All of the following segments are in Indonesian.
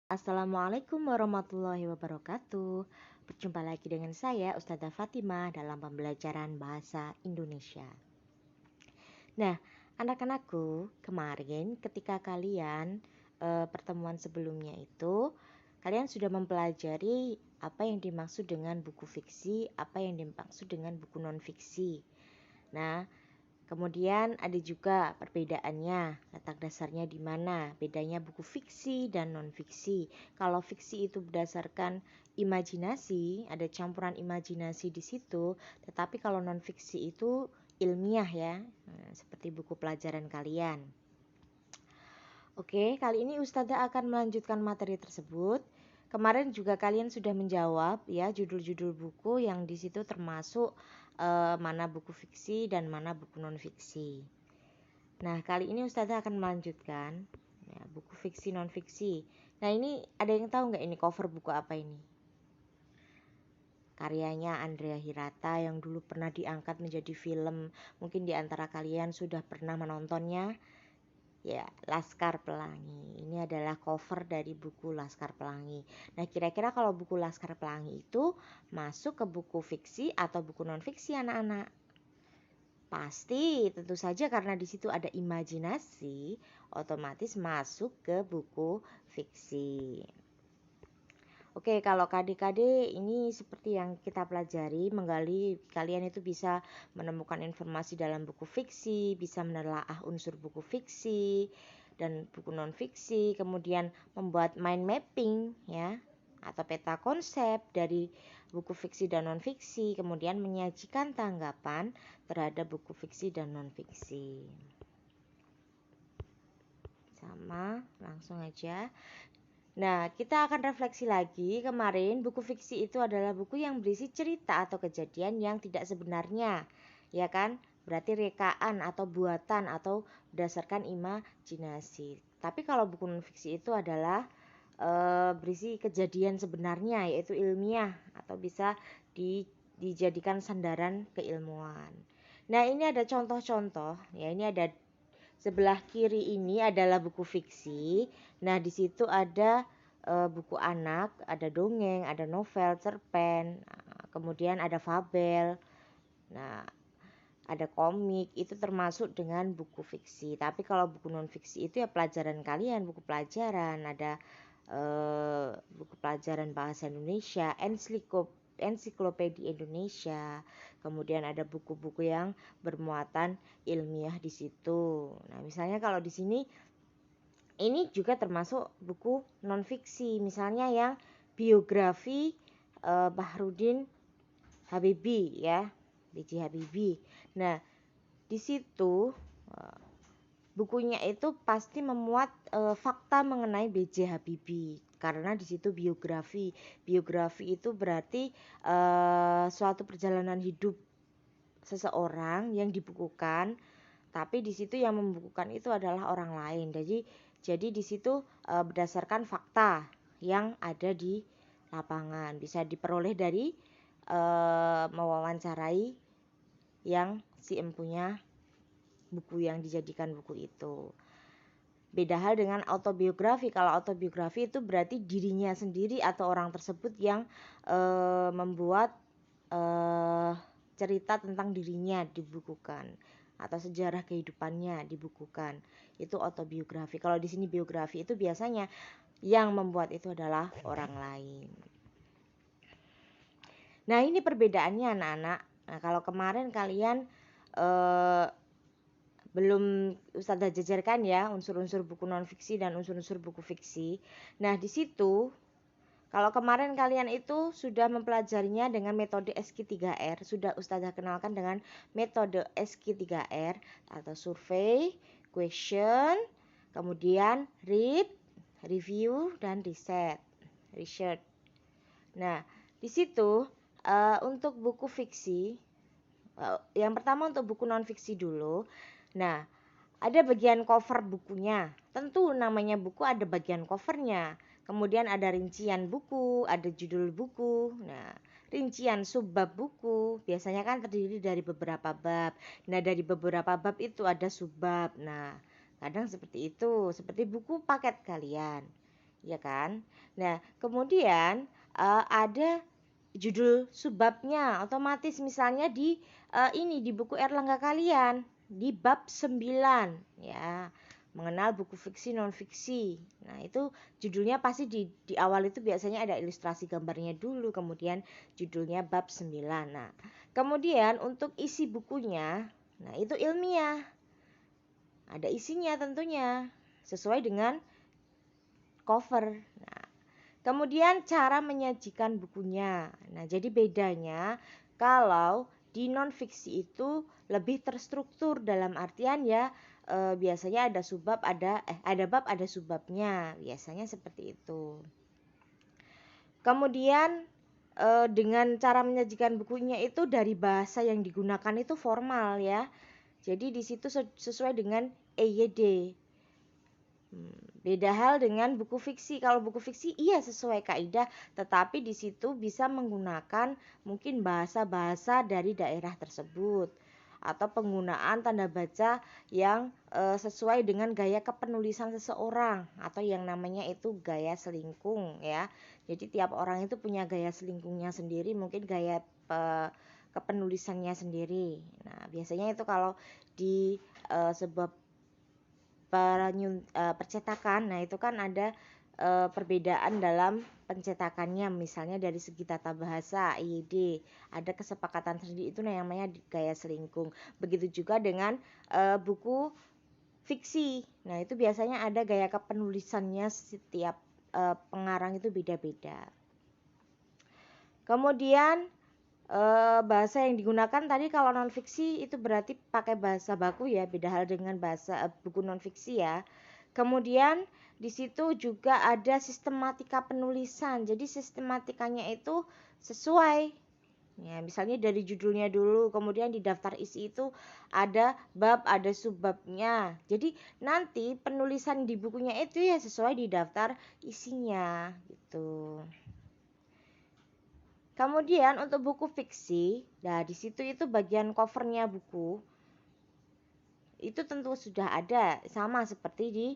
Assalamualaikum warahmatullahi wabarakatuh. Berjumpa lagi dengan saya Ustazah Fatimah dalam pembelajaran bahasa Indonesia. Nah, anak-anakku, kemarin ketika kalian pertemuan sebelumnya itu kalian sudah mempelajari apa yang dimaksud dengan buku fiksi, apa yang dimaksud dengan buku non fiksi. Nah, kemudian ada juga perbedaannya, letak dasarnya di mana, bedanya buku fiksi dan non-fiksi. Kalau fiksi itu berdasarkan imajinasi, ada campuran imajinasi di situ, tetapi kalau non-fiksi itu ilmiah ya, seperti buku pelajaran kalian. Oke, kali ini Ustazah akan melanjutkan materi tersebut. Kemarin juga kalian sudah menjawab ya judul-judul buku yang di situ termasuk mana buku fiksi dan mana buku non fiksi. Nah, kali ini Ustazah akan melanjutkan ya, buku fiksi non fiksi. Nah, ini ada yang tahu nggak ini cover buku apa ini? Karyanya Andrea Hirata yang dulu pernah diangkat menjadi film. Mungkin di antara kalian sudah pernah menontonnya. Ya, Laskar Pelangi. Ini adalah cover dari buku Laskar Pelangi. Nah, kira-kira kalau buku Laskar Pelangi itu masuk ke buku fiksi atau buku non fiksi anak-anak? Pasti, tentu saja karena di situ ada imajinasi, otomatis masuk ke buku fiksi. Oke, kalau KD-KD ini seperti yang kita pelajari, menggali kalian itu bisa menemukan informasi dalam buku fiksi, bisa menelaah unsur buku fiksi dan buku non fiksi, kemudian membuat mind mapping ya atau peta konsep dari buku fiksi dan non fiksi, kemudian menyajikan tanggapan terhadap buku fiksi dan non fiksi. Sama, langsung aja. Nah, kita akan refleksi lagi. Kemarin buku fiksi itu adalah buku yang berisi cerita atau kejadian yang tidak sebenarnya, ya kan? Berarti rekaan atau buatan atau berdasarkan imajinasi. Tapi kalau buku non fiksi itu adalah berisi kejadian sebenarnya, yaitu ilmiah atau bisa dijadikan sandaran keilmuan. Nah, ini ada contoh-contoh. Ya, ini ada sebelah kiri ini adalah buku fiksi. Nah, di situ ada buku anak, ada dongeng, ada novel, cerpen, kemudian ada fabel. Nah, ada komik, itu termasuk dengan buku fiksi. Tapi kalau buku non fiksi itu ya pelajaran kalian, buku pelajaran, ada buku pelajaran bahasa Indonesia, ensiklopedia Indonesia, kemudian ada buku-buku yang bermuatan ilmiah di situ. Nah, misalnya kalau di sini ini juga termasuk buku non fiksi, misalnya yang biografi Bahrudin Habibie ya, B.J. Habibie. Nah, di situ bukunya itu pasti memuat fakta mengenai B.J. Habibie karena di situ biografi. Biografi itu berarti suatu perjalanan hidup seseorang yang dibukukan, tapi di situ yang membukukan itu adalah orang lain. Jadi di situ berdasarkan fakta yang ada di lapangan, bisa diperoleh dari mewawancarai yang si empunya buku yang dijadikan buku itu. Beda hal dengan autobiografi. Kalau autobiografi itu berarti dirinya sendiri atau orang tersebut yang membuat cerita tentang dirinya dibukukan atau sejarah kehidupannya dibukukan. Itu autobiografi. Kalau di sini biografi itu biasanya yang membuat itu adalah orang lain. Nah, ini perbedaannya anak-anak. Nah, kalau kemarin kalian belum Ustazah jajarkan ya unsur-unsur buku non fiksi dan unsur-unsur buku fiksi. Nah, di situ kalau kemarin kalian itu sudah mempelajarinya dengan metode SQ3R, sudah Ustazah kenalkan dengan metode SQ3R atau survei, question, kemudian read, review, dan research. Nah, di situ untuk buku fiksi, yang pertama untuk buku non fiksi dulu. Nah, ada bagian cover bukunya. Tentu namanya buku ada bagian covernya. Kemudian ada rincian buku, ada judul buku. Nah, rincian subbab buku biasanya kan terdiri dari beberapa bab. Nah, dari beberapa bab itu ada subbab. Nah, kadang seperti itu, seperti buku paket kalian. ya kan? Nah, kemudian ada judul subbabnya, otomatis misalnya di ini di buku Erlangga kalian di bab 9 ya, mengenal buku fiksi non fiksi. Nah, itu judulnya pasti di awal itu biasanya ada ilustrasi gambarnya dulu, kemudian judulnya bab 9. Nah, kemudian untuk isi bukunya, nah itu ilmiah. Ada isinya tentunya sesuai dengan cover. Nah, kemudian cara menyajikan bukunya. Nah, jadi bedanya kalau di non fiksi itu lebih terstruktur dalam artian ya biasanya ada subbab, ada bab, ada subbabnya. Biasanya seperti itu. Kemudian dengan cara menyajikan bukunya itu dari bahasa yang digunakan itu formal ya. Jadi di situ sesuai dengan EYD. Beda hal dengan buku fiksi. Kalau buku fiksi iya sesuai kaidah, tetapi di situ bisa menggunakan mungkin bahasa-bahasa dari daerah tersebut atau penggunaan tanda baca yang sesuai dengan gaya kepenulisan seseorang atau yang namanya itu gaya selingkung ya. Jadi tiap orang itu punya gaya selingkungnya sendiri, mungkin gaya kepenulisannya sendiri. Nah, biasanya itu kalau di sebuah percetakan, nah itu kan ada perbedaan dalam pencetakannya, misalnya dari segi tata bahasa IYD ada kesepakatan sendiri, itu namanya gaya selingkung. Begitu juga dengan buku fiksi, nah itu biasanya ada gaya kepenulisannya, setiap pengarang itu beda-beda. Kemudian bahasa yang digunakan tadi kalau non fiksi itu berarti pakai bahasa baku ya, beda hal dengan bahasa buku non fiksi ya. Kemudian di situ juga ada sistematika penulisan. Jadi sistematikanya itu sesuai. Ya, misalnya dari judulnya dulu, kemudian di daftar isi itu ada bab, ada subbabnya. Jadi nanti penulisan di bukunya itu ya sesuai di daftar isinya gitu. Kemudian untuk buku fiksi, nah di situ itu bagian covernya buku itu tentu sudah ada sama seperti di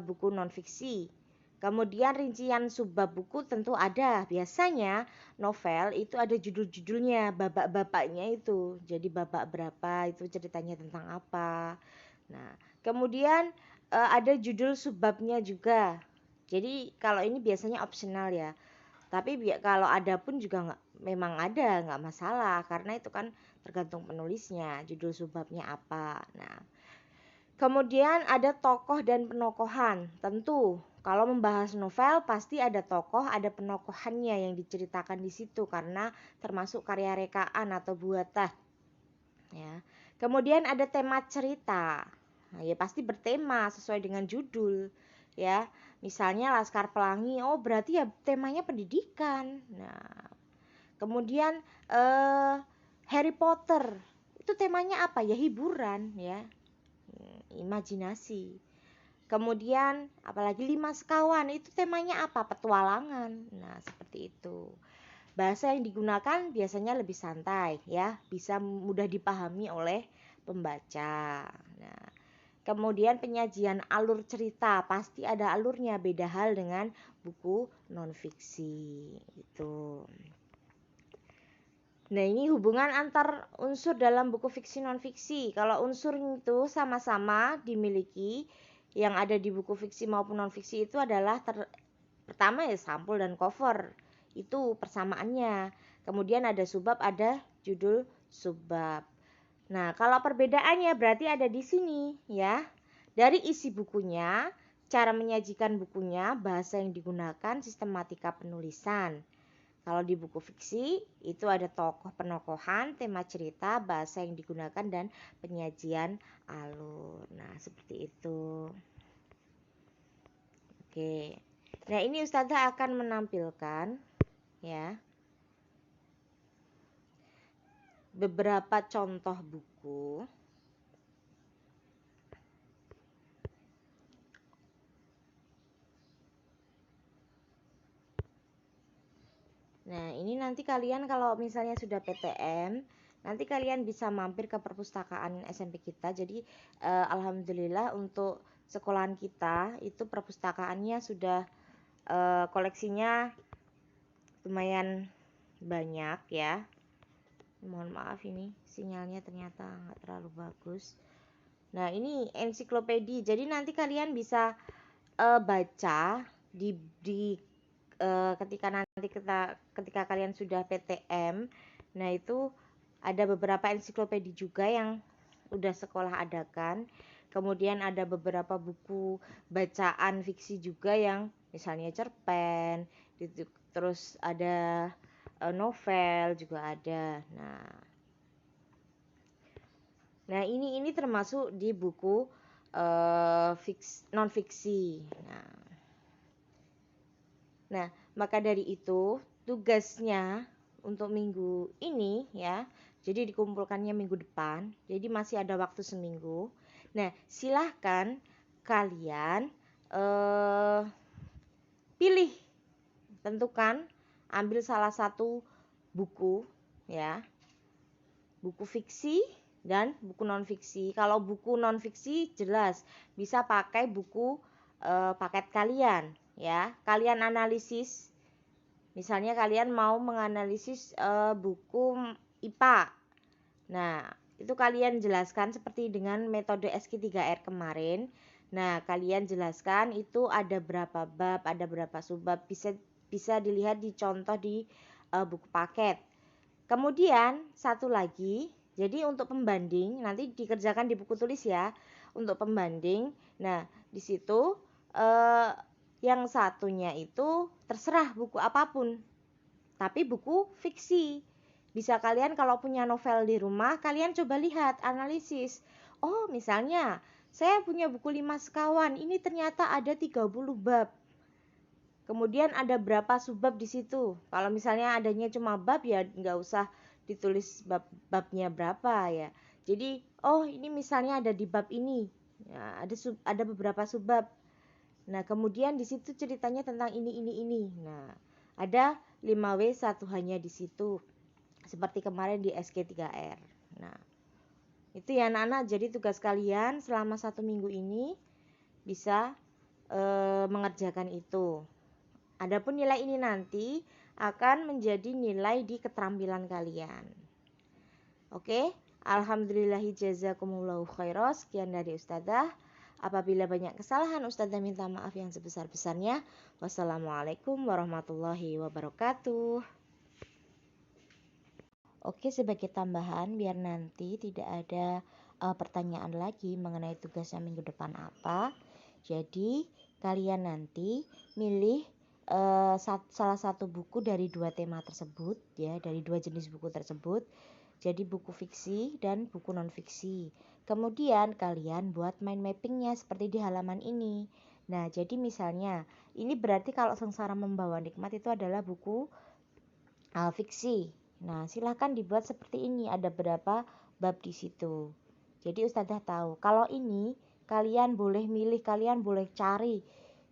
buku non fiksi. Kemudian rincian subbab buku tentu ada. Biasanya novel itu ada judul-judulnya, babak-babaknya itu. Jadi babak berapa itu ceritanya tentang apa. Nah, kemudian ada judul subbabnya juga. Jadi kalau ini biasanya opsional ya. Tapi kalau ada pun juga memang ada, nggak masalah karena itu kan tergantung penulisnya, judul subbabnya apa. Nah, kemudian ada tokoh dan penokohan. Tentu kalau membahas novel pasti ada tokoh, ada penokohannya yang diceritakan di situ karena termasuk karya rekaan atau buatan. Ya. Kemudian ada tema cerita. Nah, ya pasti bertema sesuai dengan judul. Ya, misalnya Laskar Pelangi, oh berarti ya temanya pendidikan. Nah, kemudian Harry Potter itu temanya apa ya, hiburan ya, imajinasi. Kemudian apalagi Lima Sekawan itu temanya apa, petualangan. Nah seperti itu. Bahasa yang digunakan biasanya lebih santai ya, bisa mudah dipahami oleh pembaca. Nah, kemudian penyajian alur cerita pasti ada alurnya, beda hal dengan buku non fiksi itu. Nah, ini hubungan antar unsur dalam buku fiksi non fiksi. Kalau unsur itu sama-sama dimiliki, yang ada di buku fiksi maupun non fiksi itu adalah pertama ya sampul dan cover. Itu persamaannya. Kemudian ada subbab, ada judul subbab. Nah, kalau perbedaannya berarti ada di sini ya. Dari isi bukunya, cara menyajikan bukunya, bahasa yang digunakan, sistematika penulisan. Kalau di buku fiksi itu ada tokoh penokohan, tema cerita, bahasa yang digunakan, dan penyajian alur. Nah, seperti itu. Oke. Nah, ini Ustazah akan menampilkan ya beberapa contoh buku. Nah, ini nanti kalian kalau misalnya sudah PTN, nanti kalian bisa mampir ke perpustakaan SMP kita. Jadi alhamdulillah untuk sekolahan kita itu perpustakaannya sudah koleksinya lumayan banyak ya. Mohon maaf, ini sinyalnya ternyata nggak terlalu bagus. Nah, ini ensiklopedi. Jadi nanti kalian bisa baca ketika kalian sudah PTM. Nah, itu ada beberapa ensiklopedi juga yang udah sekolah adakan. Kemudian ada beberapa buku bacaan fiksi juga yang misalnya cerpen, terus ada novel juga ada. Nah, ini termasuk di buku non fiksi. Nah, maka dari itu tugasnya untuk minggu ini ya, jadi dikumpulkannya minggu depan, jadi masih ada waktu seminggu. Nah, silahkan kalian pilih, tentukan, ambil salah satu buku ya, buku fiksi dan buku non fiksi. Kalau buku non fiksi jelas bisa pakai buku paket kalian ya. Kalian analisis, misalnya kalian mau menganalisis buku IPA. Nah, itu kalian jelaskan seperti dengan metode SQ3R kemarin. Nah, kalian jelaskan itu ada berapa bab, ada berapa subbab, bisa dilihat di contoh di buku paket. Kemudian satu lagi, jadi untuk pembanding nanti dikerjakan di buku tulis ya. Untuk pembanding, nah di situ yang satunya itu terserah buku apapun, tapi buku fiksi. Bisa kalian kalau punya novel di rumah, kalian coba lihat, analisis. Oh, misalnya saya punya buku 5 sekawan, ini ternyata ada 30 bab. Kemudian ada berapa subbab di situ. Kalau misalnya adanya cuma bab ya nggak usah ditulis babnya berapa ya. Jadi, oh ini misalnya ada di bab ini. Ya, ada beberapa subbab. Nah, kemudian di situ ceritanya tentang ini. Nah, ada 5W satu hanya di situ. Seperti kemarin di SQ3R. Nah, itu ya anak-anak. Jadi tugas kalian selama 1 minggu ini bisa mengerjakan itu. Adapun nilai ini nanti akan menjadi nilai di keterampilan kalian. Oke, alhamdulillahi jazakumullahu khairan. Sekian dari Ustazah. Apabila banyak kesalahan, Ustazah minta maaf yang sebesar-besarnya. Wassalamualaikum warahmatullahi wabarakatuh. Oke, sebagai tambahan biar nanti tidak ada pertanyaan lagi mengenai tugasnya minggu depan apa. Jadi kalian nanti milih salah satu buku dari 2 tema tersebut ya, dari 2 jenis buku tersebut. Jadi buku fiksi dan buku non fiksi. Kemudian kalian buat mind mappingnya seperti di halaman ini. Nah, jadi misalnya ini berarti kalau Sengsara Membawa Nikmat itu adalah buku fiksi. Nah, silahkan dibuat seperti ini. Ada berapa bab di situ. Jadi Ustazah tahu. Kalau ini kalian boleh milih, kalian boleh cari,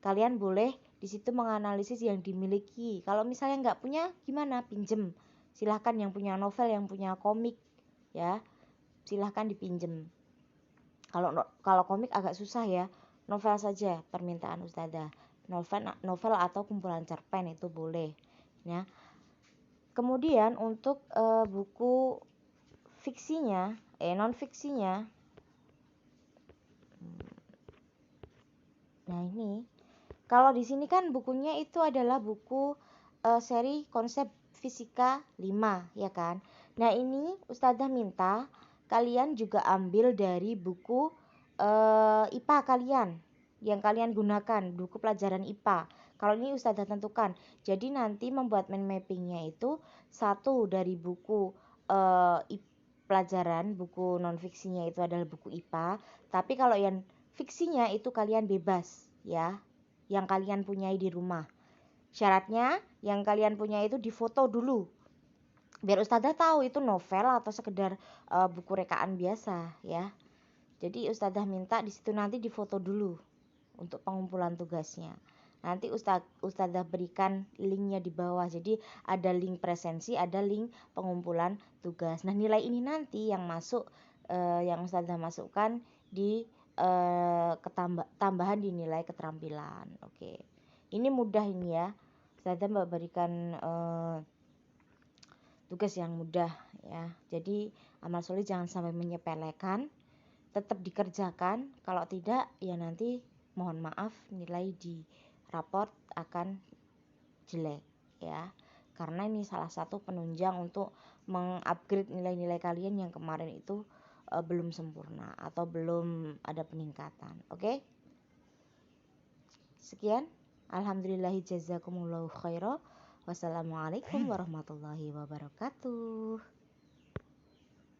kalian boleh di situ menganalisis yang dimiliki. Kalau misalnya nggak punya, gimana? Pinjem. Silahkan yang punya novel, yang punya komik, ya, silahkan dipinjem. Kalau komik agak susah ya. Novel saja permintaan Ustazah. Novel atau kumpulan cerpen itu boleh, ya. Kemudian untuk buku fiksinya, non fiksinya. Nah, ini kalau di sini kan bukunya itu adalah buku seri konsep fisika 5 ya kan. Nah, ini Ustazah minta kalian juga ambil dari buku IPA kalian yang kalian gunakan, buku pelajaran IPA. Kalau ini Ustazah tentukan. Jadi nanti membuat mind mappingnya itu satu dari buku pelajaran, buku non fiksinya itu adalah buku IPA. Tapi kalau yang fiksinya itu kalian bebas ya, yang kalian punyai di rumah. Syaratnya yang kalian punya itu difoto dulu. Biar Ustazah tahu itu novel atau sekedar buku rekaan biasa ya. Jadi Ustazah minta di situ nanti difoto dulu untuk pengumpulan tugasnya. Nanti Ustazah berikan linknya di bawah. Jadi ada link presensi, ada link pengumpulan tugas. Nah, nilai ini nanti yang masuk yang Ustazah masukkan di tambahan di nilai keterampilan. Oke. Ini mudah ini ya. Ustazah memberikan tugas yang mudah ya. Jadi amal soleh jangan sampai menyepelekan, tetap dikerjakan. Kalau tidak ya nanti mohon maaf nilai di raport akan jelek ya. Karena ini salah satu penunjang untuk mengupgrade nilai-nilai kalian yang kemarin itu belum sempurna atau belum ada peningkatan. Oke? Sekian. Alhamdulillahi jazakumullahu khairan. Wassalamualaikum warahmatullahi wabarakatuh.